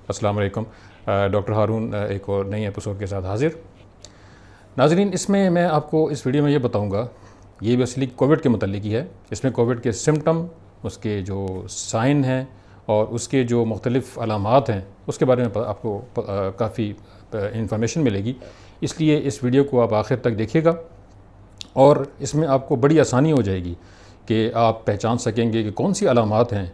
السلام علیکم. ڈاکٹر ہارون ایک اور نئی ایپیسوڈ کے ساتھ حاضر. ناظرین، اس میں آپ کو اس ویڈیو میں یہ بتاؤں گا، یہ بیسیکلی کووڈ کے متعلق ہی ہے. اس میں کووڈ کے سمٹم، اس کے جو سائن ہیں اور اس کے جو مختلف علامات ہیں اس کے بارے میں آپ کو کافی انفارمیشن ملے گی. اس لیے اس ویڈیو کو آپ آخر تک دیکھیے گا اور اس میں آپ کو بڑی آسانی ہو جائے گی کہ آپ پہچان سکیں گے کہ کون سی علامات ہیں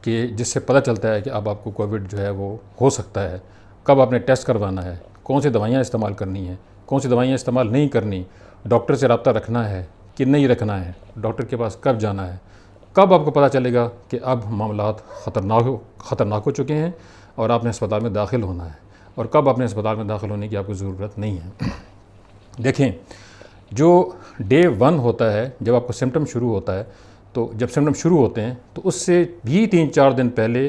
کہ جس سے پتہ چلتا ہے کہ اب آپ کو کووڈ جو ہے وہ ہو سکتا ہے. کب آپ نے ٹیسٹ کروانا ہے، کون سی دوائیاں استعمال کرنی ہیں، کون سی دوائیاں استعمال نہیں کرنی، ڈاکٹر سے رابطہ رکھنا ہے کہ نہیں رکھنا ہے، ڈاکٹر کے پاس کب جانا ہے، کب آپ کو پتہ چلے گا کہ اب معاملات خطرناک ہو چکے ہیں اور آپ نے اسپتال میں داخل ہونا ہے، اور کب آپ نے اسپتال میں داخل ہونے کی آپ کو ضرورت نہیں ہے. دیکھیں، جو ڈے 1 ہوتا ہے، جب آپ کو سمٹم شروع ہوتا ہے، تو جب سمٹم شروع ہوتے ہیں تو اس سے بھی 3-4 دن پہلے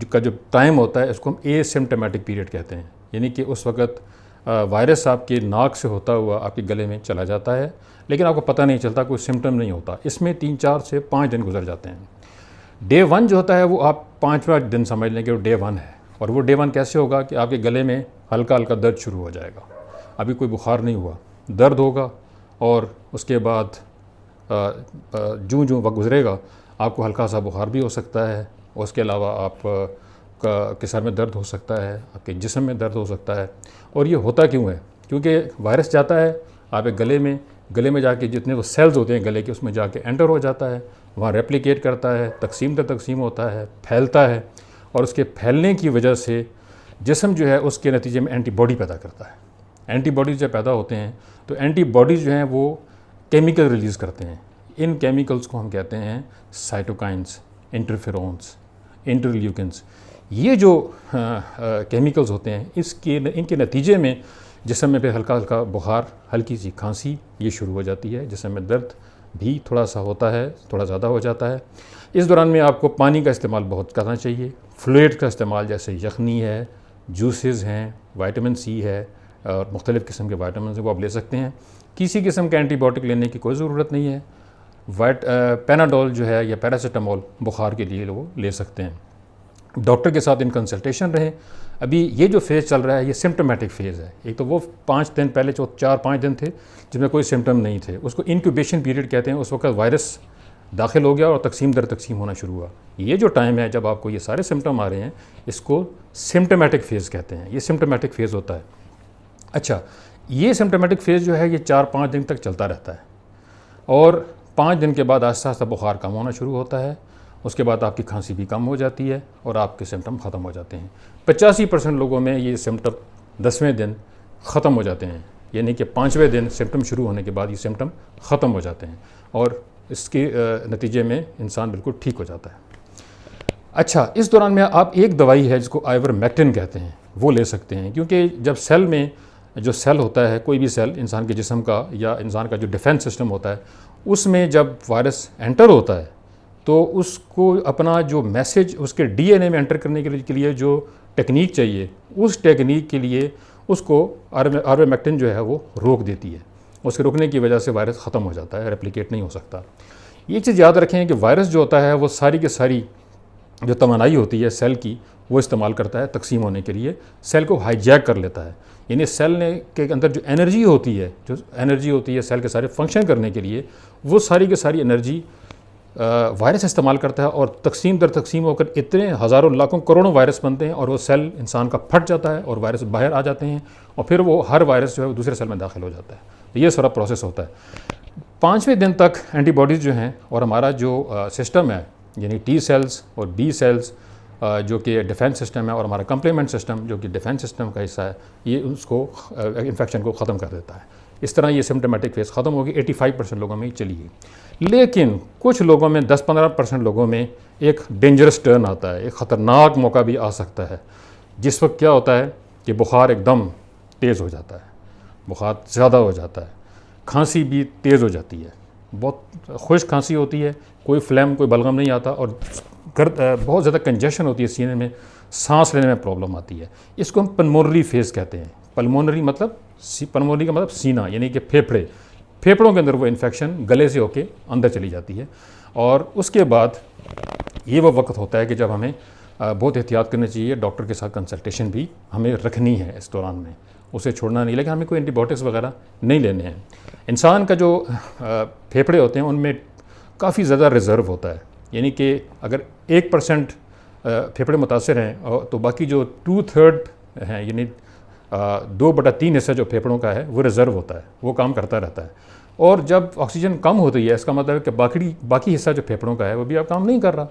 کا جو ٹائم ہوتا ہے اس کو ہم اے سمٹمیٹک پیریڈ کہتے ہیں. یعنی کہ اس وقت وائرس آپ کے ناک سے ہوتا ہوا آپ کے گلے میں چلا جاتا ہے، لیکن آپ کو پتہ نہیں چلتا، کوئی سمٹم نہیں ہوتا. اس میں 3-4 سے 5 دن گزر جاتے ہیں. ڈے 1 جو ہوتا ہے وہ آپ 5واں دن سمجھ لیں کہ وہ ڈے 1 ہے. اور وہ ڈے 1 کیسے ہوگا کہ آپ کے گلے میں ہلکا ہلکا درد شروع ہو جائے گا. ابھی کوئی بخار نہیں ہوا، درد ہوگا، اور اس کے بعد جوں وقت گزرے گا آپ کو ہلکا سا بخار بھی ہو سکتا ہے. اور اس کے علاوہ آپ کے سر میں درد ہو سکتا ہے، آپ کے جسم میں درد ہو سکتا ہے. اور یہ ہوتا کیوں ہے؟ کیونکہ وائرس جاتا ہے آپ کے گلے میں جا کے جتنے وہ سیلز ہوتے ہیں گلے کے، اس میں جا کے انٹر ہو جاتا ہے، وہاں ریپلیکیٹ کرتا ہے، تقسیم ہوتا ہے، پھیلتا ہے. اور اس کے پھیلنے کی وجہ سے جسم جو ہے اس کے نتیجے میں اینٹی باڈی پیدا کرتا ہے. اینٹی باڈیز جب پیدا ہوتے ہیں تو اینٹی باڈیز جو ہیں وہ کیمیکل ریلیز کرتے ہیں. ان کیمیکلز کو ہم کہتے ہیں سائٹوکائنز، انٹرفیرونز، انٹرلیوکنز. یہ جو کیمیکلز ہوتے ہیں ان کے نتیجے میں جسم میں پھر ہلکا ہلکا بخار، ہلکی سی کھانسی یہ شروع ہو جاتی ہے. جسم میں درد بھی تھوڑا سا ہوتا ہے، تھوڑا زیادہ ہو جاتا ہے. اس دوران میں آپ کو پانی کا استعمال بہت کرنا چاہیے. فلوئڈ کا استعمال، جیسے یخنی ہے، جوسز ہیں، وائٹامن سی ہے اور مختلف قسم کے وائٹامنز ہیں، وہ آپ لے سکتے ہیں. کسی قسم کا اینٹی بائیوٹک لینے کی کوئی ضرورت نہیں ہے. پیناڈول جو ہے یا پیراسیٹامول بخار کے لیے وہ لے سکتے ہیں. ڈاکٹر کے ساتھ ان کنسلٹیشن رہیں. ابھی یہ جو فیز چل رہا ہے یہ سمٹمیٹک فیز ہے. ایک تو وہ 5 دن پہلے جو 4-5 دن تھے جس میں کوئی سمٹم نہیں تھے، اس کو انکیوبیشن پیریڈ کہتے ہیں. اس وقت وائرس داخل ہو گیا اور تقسیم در تقسیم ہونا شروع ہوا. یہ جو ٹائم ہے جب آپ کو یہ سارے سمٹم آ رہے ہیں اس کو سمٹمیٹک فیز کہتے ہیں. یہ سمٹمیٹک فیز ہوتا ہے. اچھا، یہ سمٹمیٹک فیز جو ہے یہ 4-5 دن تک چلتا رہتا ہے، اور 5 دن کے بعد آہستہ آہستہ بخار کم ہونا شروع ہوتا ہے. اس کے بعد آپ کی کھانسی بھی کم ہو جاتی ہے اور آپ کے سمٹم ختم ہو جاتے ہیں. 85% لوگوں میں یہ سمٹم 10ویں دن ختم ہو جاتے ہیں. یعنی کہ 5ویں دن سمٹم شروع ہونے کے بعد یہ سمٹم ختم ہو جاتے ہیں اور اس کے نتیجے میں انسان بالکل ٹھیک ہو جاتا ہے. اچھا، اس دوران میں آپ ایک دوائی ہے جس کو آئیورمیکٹن کہتے ہیں وہ لے سکتے ہیں. کیونکہ جب سیل میں جو سیل ہوتا ہے، کوئی بھی سیل انسان کے جسم کا یا انسان کا جو ڈیفنس سسٹم ہوتا ہے، اس میں جب وائرس انٹر ہوتا ہے تو اس کو اپنا جو میسج اس کے ڈی این اے میں انٹر کرنے کے لیے جو ٹیکنیک چاہیے، اس ٹیکنیک کے لیے اس کو آئیورمیکٹن جو ہے وہ روک دیتی ہے. اس کے روکنے کی وجہ سے وائرس ختم ہو جاتا ہے، ریپلیکیٹ نہیں ہو سکتا. یہ چیز یاد رکھیں کہ وائرس جو ہوتا ہے وہ ساری کی ساری جو توانائی ہوتی ہے سیل کی وہ استعمال کرتا ہے تقسیم ہونے کے لیے. سیل کو ہائی جیک کر لیتا ہے. یعنی سیل کے اندر جو انرجی ہوتی ہے سیل کے سارے فنکشن کرنے کے لیے، وہ ساری کی ساری انرجی وائرس استعمال کرتا ہے اور تقسیم در تقسیم ہو کر اتنے ہزاروں لاکھوں کروڑوں وائرس بنتے ہیں اور وہ سیل انسان کا پھٹ جاتا ہے اور وائرس باہر آ جاتے ہیں اور پھر وہ ہر وائرس جو ہے وہ دوسرے سیل میں داخل ہو جاتا ہے. تو یہ سارا پروسیس ہوتا ہے. 5ویں دن تک اینٹی باڈیز جو ہیں اور ہمارا جو سسٹم ہے، یعنی ٹی سیلز اور بی سیلز جو کہ ڈیفینس سسٹم ہے، اور ہمارا کمپلیمنٹ سسٹم جو کہ ڈیفینس سسٹم کا حصہ ہے، یہ اس کو انفیکشن کو ختم کر دیتا ہے. اس طرح یہ سمٹمیٹک فیز ختم ہوگی. 85% لوگوں میں چلی گئی. لیکن کچھ لوگوں میں 10-15% لوگوں میں ایک ڈینجرس ٹرن آتا ہے، ایک خطرناک موقع بھی آ سکتا ہے، جس وقت کیا ہوتا ہے کہ بخار ایک دم تیز ہو جاتا ہے، بخار زیادہ ہو جاتا ہے، کھانسی بھی تیز ہو جاتی ہے، بہت خشک کھانسی ہوتی ہے، کوئی فلیم کوئی بلغم نہیں آتا، اور بہت زیادہ کنجیشن ہوتی ہے سینے میں، سانس لینے میں پرابلم آتی ہے. اس کو ہم پلمونری فیز کہتے ہیں. پلمونری کا مطلب سینہ، یعنی کہ پھیپھڑوں کے اندر وہ انفیکشن گلے سے ہو کے اندر چلی جاتی ہے. اور اس کے بعد یہ وہ وقت ہوتا ہے کہ جب ہمیں بہت احتیاط کرنی چاہیے. ڈاکٹر کے ساتھ کنسلٹیشن بھی ہمیں رکھنی ہے اس دوران میں, اسے چھوڑنا نہیں, لیکن ہمیں کوئی اینٹی بایوٹکس وغیرہ نہیں لینے ہیں. انسان کا جو پھیپھڑے ہوتے ہیں ان میں کافی زیادہ ریزرو ہوتا ہے, یعنی کہ اگر 1% پھیپھڑے متاثر ہیں تو باقی جو 2/3 ہیں, یعنی 2/3 حصہ جو پھیپھڑوں کا ہے وہ ریزرو ہوتا ہے, وہ کام کرتا رہتا ہے. اور جب آکسیجن کم ہوتی ہے اس کا مطلب ہے کہ باقی حصہ جو پھیپھڑوں کا ہے وہ بھی اب کام نہیں کر رہا.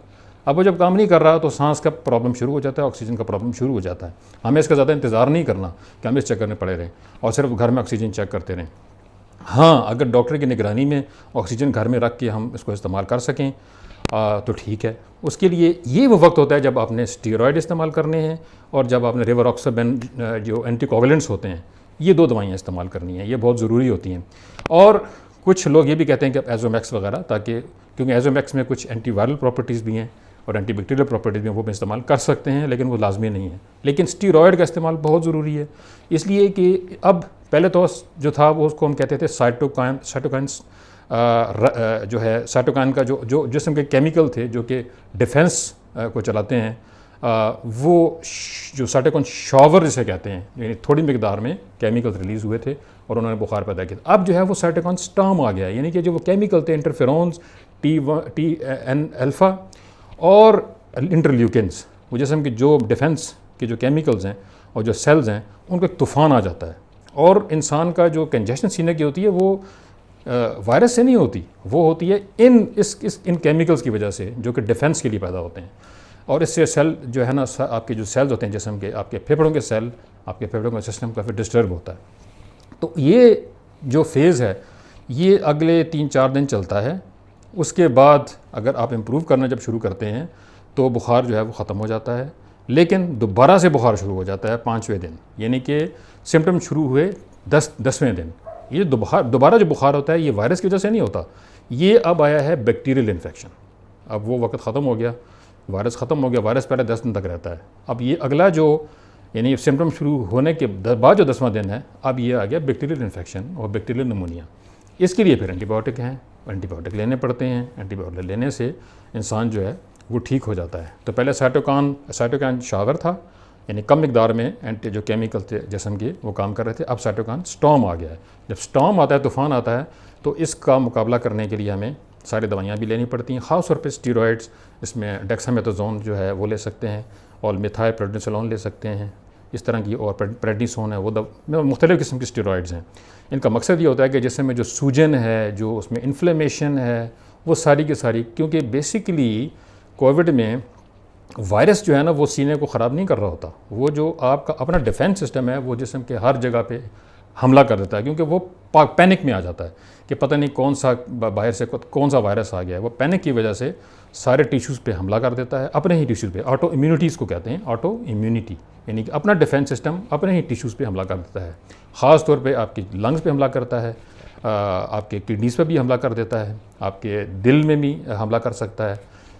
اب وہ جب کام نہیں کر رہا تو سانس کا پرابلم شروع ہو جاتا ہے, آکسیجن کا پرابلم شروع ہو جاتا ہے. ہمیں اس کا زیادہ انتظار نہیں کرنا کہ ہم اس چکر میں پڑے رہیں اور صرف گھر میں آکسیجن چیک کرتے رہیں. ہاں, اگر ڈاکٹر کی نگرانی میں آکسیجن گھر میں رکھ کے ہم اس کو استعمال کر سکیں تو ٹھیک ہے. اس کے لیے یہ وہ وقت ہوتا ہے جب آپ نے اسٹیرائڈ استعمال کرنے ہیں اور جب آپ نے ریواروکسابین جو اینٹی کوگولنٹس ہوتے ہیں یہ 2 دوائیاں استعمال کرنی ہیں, یہ بہت ضروری ہوتی ہیں. اور کچھ لوگ یہ بھی کہتے ہیں کہ ایزومیکس وغیرہ, تاکہ کیونکہ ایزومیکس میں کچھ اینٹی وائرل پراپرٹیز بھی ہیں اور اینٹی بیکٹیریل پراپرٹیز بھی ہیں, وہ بھی استعمال کر سکتے ہیں لیکن وہ لازمی نہیں ہے. لیکن اسٹیرائڈ کا استعمال بہت ضروری ہے, اس لیے کہ اب پہلے تو جو تھا وہ اس کو ہم کہتے تھے سائٹوکائنس جو ہے, سائٹوکائن کا جو جسم کے کیمیکل تھے جو کہ ڈیفنس کو چلاتے ہیں, وہ جو سائٹوکائن شاور جسے کہتے ہیں, یعنی تھوڑی مقدار میں کیمیکل ریلیز ہوئے تھے اور انہوں نے بخار پیدا کیا. اب جو ہے وہ سائٹوکائن سٹارم آ گیا, یعنی کہ جو وہ کیمیکل تھے انٹرفیرونز, TN الفا اور انٹرلیوکنز, وہ جسم کے جو ڈیفنس کے جو کیمیکلز ہیں اور جو سیلز ہیں ان کو ایک طوفان آ جاتا ہے. اور انسان کا جو کنجیشن سینے کی ہوتی ہے وہ وائرس سے نہیں ہوتی, وہ ہوتی ہے ان کیمیکلز کی وجہ سے جو کہ ڈیفنس کے لیے پیدا ہوتے ہیں. اور اس سے سیل جو ہے نا, آپ کے جو سیلز ہوتے ہیں جسم کے, آپ کے پھیپھڑوں کے سیل, آپ کے پھیپھڑوں کا سسٹم کافی ڈسٹرب ہوتا ہے. تو یہ جو فیز ہے یہ اگلے 3-4 دن چلتا ہے. اس کے بعد اگر آپ امپروو کرنا جب شروع کرتے ہیں تو بخار جو ہے وہ ختم ہو جاتا ہے, لیکن دوبارہ سے بخار شروع ہو جاتا ہے 5ویں دن, یعنی کہ سمٹم شروع ہوئے 10ویں دن. یہ دوبارہ جو بخار ہوتا ہے یہ وائرس کی وجہ سے نہیں ہوتا, یہ اب آیا ہے بیکٹیریل انفیکشن. اب وہ وقت ختم ہو گیا, وائرس ختم ہو گیا. وائرس پہلے 10 دن تک رہتا ہے. اب یہ اگلا جو یعنی سمٹم شروع ہونے کے بعد جو 10واں دن ہے, اب یہ آ گیا بیکٹیریل انفیکشن اور بیکٹیریل نمونیا. اس کے لیے پھر اینٹی بایوٹک ہیں, اینٹی بایوٹک لینے پڑتے ہیں. اینٹی بایوٹک لینے سے انسان جو ہے وہ ٹھیک ہو جاتا ہے. تو پہلے سائٹوکائن شاور تھا, یعنی کم مقدار میں اینٹی جو کیمیکل تھے جسم کے وہ کام کر رہے تھے. اب سائٹوکائن سٹارم آ گیا ہے. جب سٹارم آتا ہے, طوفان آتا ہے, تو اس کا مقابلہ کرنے کے لیے ہمیں ساری دوائیاں بھی لینی پڑتی ہیں, خاص طور پہ اسٹیرائڈس. اس میں ڈیکسامیتھازون جو ہے وہ لے سکتے ہیں اور میتھائل پریڈنیسولون لے سکتے ہیں, اس طرح کی, اور پریڈنیسون ہے, وہ مختلف قسم کے اسٹیرائڈز ہیں. ان کا مقصد یہ ہوتا ہے کہ جسم میں جو سوجن ہے, جو اس میں انفلیمیشن ہے, وہ ساری کی ساری, کیونکہ بیسیکلی کووڈ میں وائرس جو ہے نا وہ سینے کو خراب نہیں کر رہا ہوتا, وہ جو آپ کا اپنا ڈیفنس سسٹم ہے وہ جسم کے ہر جگہ پہ حملہ کر دیتا ہے, کیونکہ وہ پینک میں آ جاتا ہے کہ پتہ نہیں کون سا باہر سے کون سا وائرس آ گیا ہے. وہ پینک کی وجہ سے سارے ٹیشوز پہ حملہ کر دیتا ہے, اپنے ہی ٹیشوز پہ. آٹو امیونٹیز کو کہتے ہیں, آٹو امیونٹی, یعنی کہ اپنا ڈیفنس سسٹم اپنے ہی ٹیشوز پہ حملہ کر دیتا ہے. خاص طور پہ آپ کی لنگز پہ حملہ کرتا ہے, آپ کے کڈنیز پہ بھی حملہ کر دیتا ہے, آپ کے دل میں بھی حملہ کر سکتا ہے.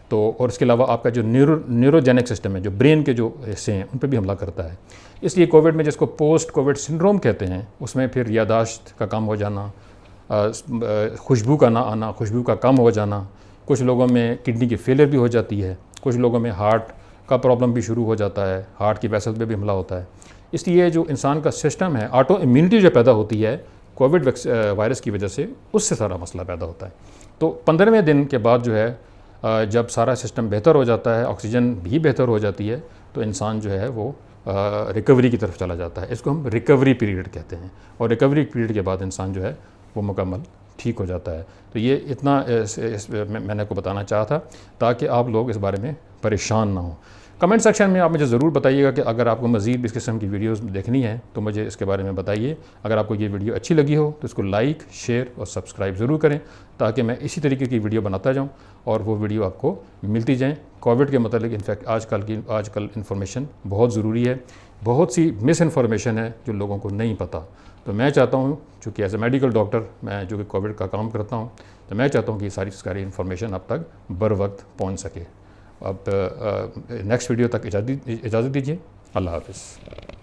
تو اور اس کے علاوہ آپ کا جو نیوروجینک سسٹم ہے, جو برین کے جو حصے ہیں, ان پہ بھی حملہ کرتا ہے. اس لیے کووڈ میں جس کو پوسٹ کووڈ سنڈروم کہتے ہیں, اس میں پھر یاداشت کا کم ہو جانا, خوشبو کا نہ آنا, خوشبو کا کم ہو جانا, کچھ لوگوں میں کڈنی کی فیلر بھی ہو جاتی ہے, کچھ لوگوں میں ہارٹ کا پرابلم بھی شروع ہو جاتا ہے, ہارٹ کی ویسل پہ بھی حملہ ہوتا ہے. اس لیے جو انسان کا سسٹم ہے, آٹو امیونٹی جو پیدا ہوتی ہے کووڈ وائرس کی وجہ سے, اس سے سارا مسئلہ پیدا ہوتا ہے. تو 15ویں دن کے بعد جو ہے جب سارا سسٹم بہتر ہو جاتا ہے, آکسیجن بھی بہتر ہو جاتی ہے, تو انسان جو ہے وہ ریکوری کی طرف چلا جاتا ہے. اس کو ہم ریکوری پیریڈ کہتے ہیں, اور ریکوری پیریڈ کے بعد انسان جو ہے وہ مکمل ٹھیک ہو جاتا ہے. تو یہ اتنا میں نے کو بتانا چاہا تھا تاکہ آپ لوگ اس بارے میں پریشان نہ ہوں. کمنٹ سیکشن میں آپ مجھے ضرور بتائیے گا کہ اگر آپ کو مزید اس قسم کی ویڈیوز دیکھنی ہے تو مجھے اس کے بارے میں بتائیے. اگر آپ کو یہ ویڈیو اچھی لگی ہو تو اس کو لائک, شیئر اور سبسکرائب ضرور کریں تاکہ میں اسی طریقے کی ویڈیو بناتا جاؤں اور وہ ویڈیو آپ کو ملتی جائیں. کووڈ کے متعلق انفیکٹ آج کل انفارمیشن بہت ضروری ہے. بہت سی مس انفارمیشن ہے جو لوگوں کو نہیں پتہ. تو میں چاہتا ہوں, چونکہ ایز اے میڈیکل ڈاکٹر میں جو کہ کووڈ کا کام کرتا ہوں, تو میں چاہتا ہوں کہ ساری انفارمیشن اب تک بر وقت پہنچ سکے. اب نیکسٹ ویڈیو تک اجازت دیجیے. اللہ حافظ.